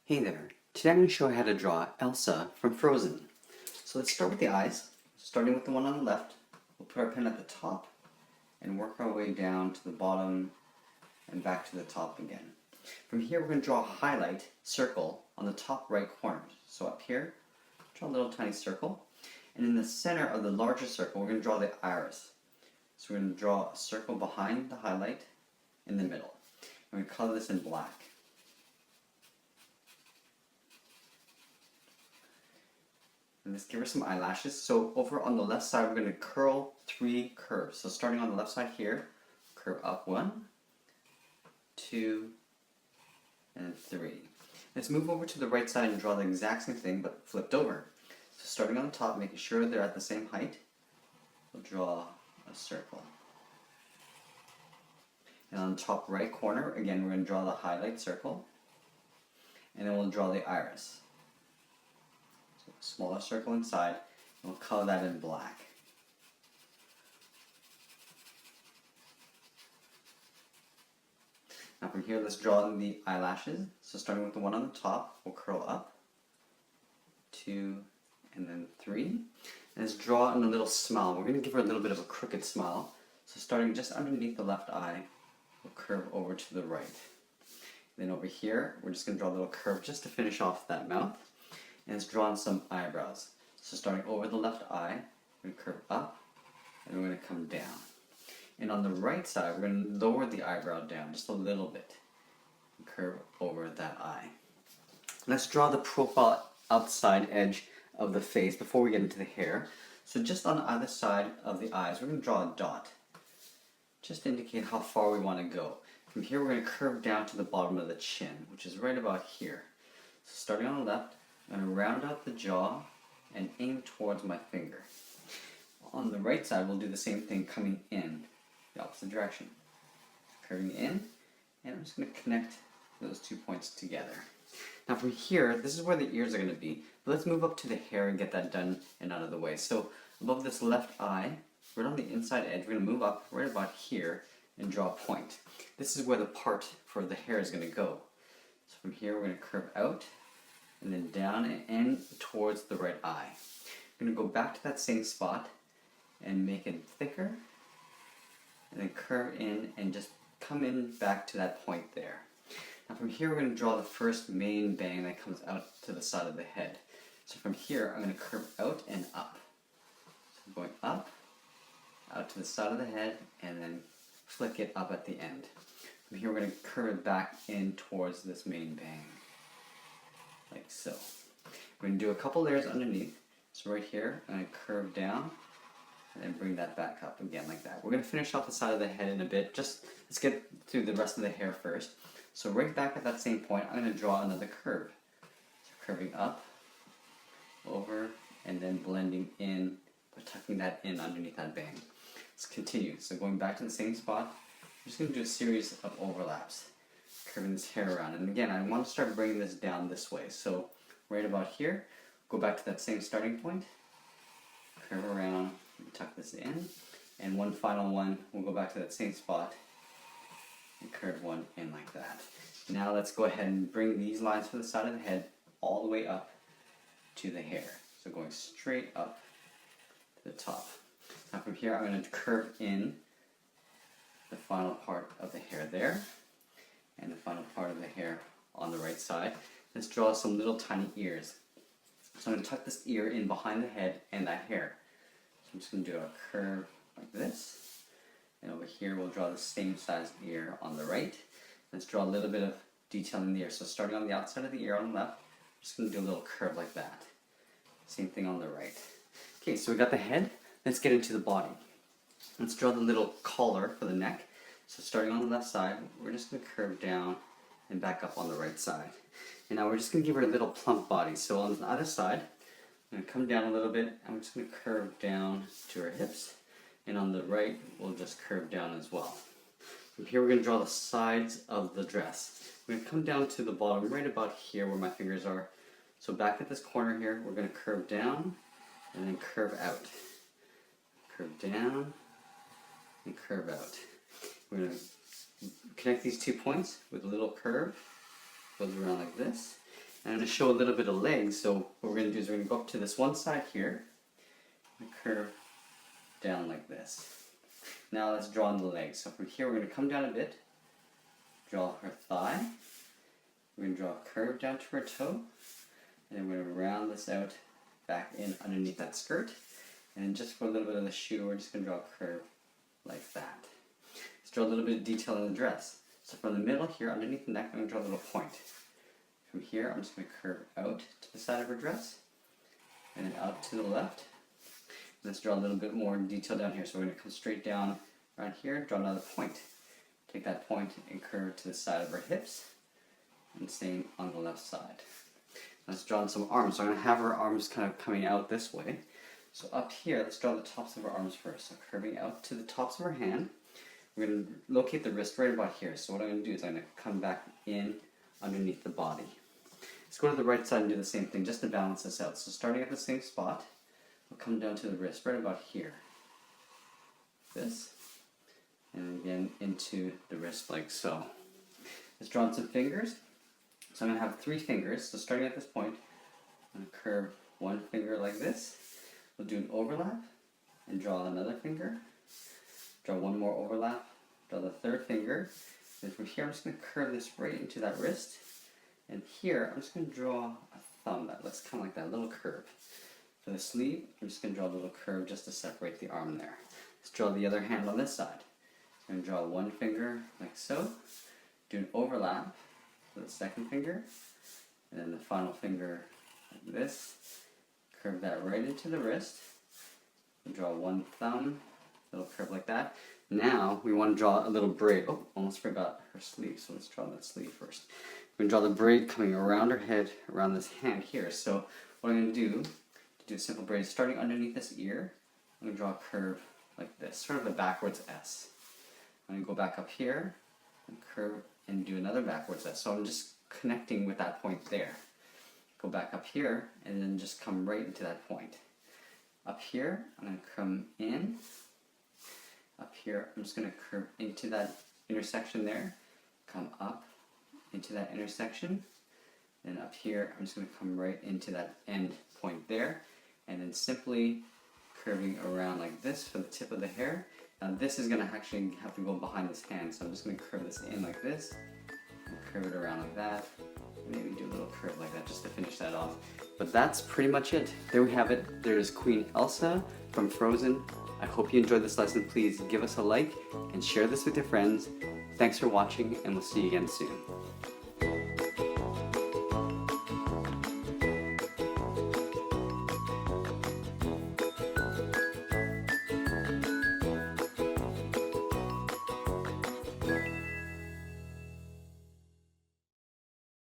Hey there, today I'm going to show you how to draw Elsa from Frozen. So let's start with the eyes, starting with the one on the left. We'll put our pen at the top and work our way down to the bottom and back to the top again. From here we're going to draw a highlight circle on the top right corner. So up here, draw a little tiny circle. And in the center of the larger circle we're going to draw the iris. So we're going to draw a circle behind the highlight in the middle. We're going to color this in black. And let's give her some eyelashes. So over on the left side, we're going to curl 3 curves. So starting on the left side here, curve up 1, 2, and 3. Let's move over to the right side and draw the exact same thing, but flipped over. So starting on the top, making sure they're at the same height, we'll draw a circle. And on the top right corner, again, we're going to draw the highlight circle. And then we'll draw the iris. Smaller circle inside, and we'll color that in black. Now from here, let's draw the eyelashes. So starting with the one on the top, we'll curl up, 2, and then 3. And let's draw in a little smile. We're going to give her a little bit of a crooked smile. So starting just underneath the left eye, we'll curve over to the right. Then over here, we're just going to draw a little curve just to finish off that mouth. And it's drawn some eyebrows. So starting over the left eye, we're going to curve up, and we're going to come down. And on the right side, we're going to lower the eyebrow down just a little bit. And curve over that eye. Let's draw the profile outside edge of the face before we get into the hair. So just on either side of the eyes, we're going to draw a dot. Just to indicate how far we want to go. From here, we're going to curve down to the bottom of the chin, which is right about here. So starting on the left, I'm going to round out the jaw and aim towards my finger. On the right side, we'll do the same thing, coming in the opposite direction. Curving in, and I'm just going to connect those 2 points together. Now from here, this is where the ears are going to be. But let's move up to the hair and get that done and out of the way. So above this left eye, right on the inside edge, we're going to move up right about here and draw a point. This is where the part for the hair is going to go. So from here, we're going to curve out, and then down and in towards the right eye. I'm going to go back to that same spot and make it thicker, and then curve in and just come in back to that point there. Now from here we're going to draw the first main bang that comes out to the side of the head. So from here I'm going to curve out and up. So going up, out to the side of the head, and then flick it up at the end. From here we're going to curve it back in towards this main bang. Like so. We're going to do a couple layers underneath. So right here, I'm going to curve down and then bring that back up again like that. We're going to finish off the side of the head in a bit. Just let's get through the rest of the hair first. So right back at that same point, I'm going to draw another curve. So curving up, over, and then blending in, but tucking that in underneath that bang. Let's continue. So going back to the same spot, I'm just going to do a series of overlaps. Curving this hair around, and again I want to start bringing this down this way, so right about here, go back to that same starting point, curve around and tuck this in, and one final one, we'll go back to that same spot and curve one in like that. Now let's go ahead and bring these lines for the side of the head all the way up to the hair, so going straight up to the top. Now from here I'm going to curve in the final part of the hair there, and the final part of the hair on the right side. Let's draw some little tiny ears. So I'm going to tuck this ear in behind the head and that hair. So I'm just going to do a curve like this. And over here we'll draw the same size ear on the right. Let's draw a little bit of detail in the ear. So starting on the outside of the ear on the left, I'm just going to do a little curve like that. Same thing on the right. Okay, so we got the head. Let's get into the body. Let's draw the little collar for the neck. So starting on the left side, we're just going to curve down and back up on the right side. And now we're just going to give her a little plump body. So on the other side, I'm going to come down a little bit. I'm just going to curve down to her hips. And on the right, we'll just curve down as well. From here, we're going to draw the sides of the dress. We're going to come down to the bottom right about here where my fingers are. So back at this corner here, we're going to curve down and then curve out. Curve down and curve out. We're going to connect these 2 points with a little curve, goes around like this, And I'm going to show a little bit of legs. So what we're going to do is we're going to go up to this one side here and curve down like this. Now let's draw on the legs. So from here we're going to come down a bit, draw her thigh. We're going to draw a curve down to her toe, and then we're going to round this out back in underneath that skirt. And then just for a little bit of the shoe, we're just going to draw a curve like that. Let's draw a little bit of detail in the dress. So from the middle here, underneath the neck, I'm going to draw a little point. From here, I'm just going to curve out to the side of her dress, and then out to the left. Let's draw a little bit more detail down here. So we're going to come straight down right here, draw another point. Take that point and curve to the side of her hips, and same on the left side. Let's draw on some arms. So I'm going to have her arms kind of coming out this way. So up here, let's draw the tops of her arms first. So curving out to the tops of her hand. We're going to locate the wrist right about here. So what I'm going to do is I'm going to come back in underneath the body. Let's go to the right side and do the same thing just to balance this out. So starting at the same spot, we'll come down to the wrist right about here. This. And again into the wrist like so. Let's draw on some fingers. So I'm going to have 3 fingers. So starting at this point, I'm going to curve one finger like this. We'll do an overlap and draw another finger. Draw one more overlap. Draw the 3rd finger. And from here, I'm just going to curve this right into that wrist. And here, I'm just going to draw a thumb that looks kind of like that little curve. For the sleeve, I'm just going to draw a little curve just to separate the arm there. Let's draw the other hand on this side. I'm going to draw one finger like so. Do an overlap for the 2nd finger. And then the final finger like this. Curve that right into the wrist. And draw one thumb, little curve like that. Now we want to draw a little braid. Oh, almost forgot her sleeve, so let's draw that sleeve first. We're going to draw the braid coming around her head, around this hand here. So what I'm going to do a simple braid, starting underneath this ear, I'm going to draw a curve like this, sort of a backwards S. I'm going to go back up here and curve and do another backwards S. So I'm just connecting with that point there. Go back up here and then just come right into that point. Up here, I'm going to come in. Up here, I'm just going to curve into that intersection there. Come up into that intersection. Then up here, I'm just going to come right into that end point there. And then simply curving around like this for the tip of the hair. Now this is going to actually have to go behind this hand. So I'm just going to curve this in like this. And curve it around like that. Maybe do a little curve like that just to finish that off. But that's pretty much it. There we have it. There's Queen Elsa from Frozen. I hope you enjoyed this lesson. Please give us a like and share this with your friends. Thanks for watching, and we'll see you again soon.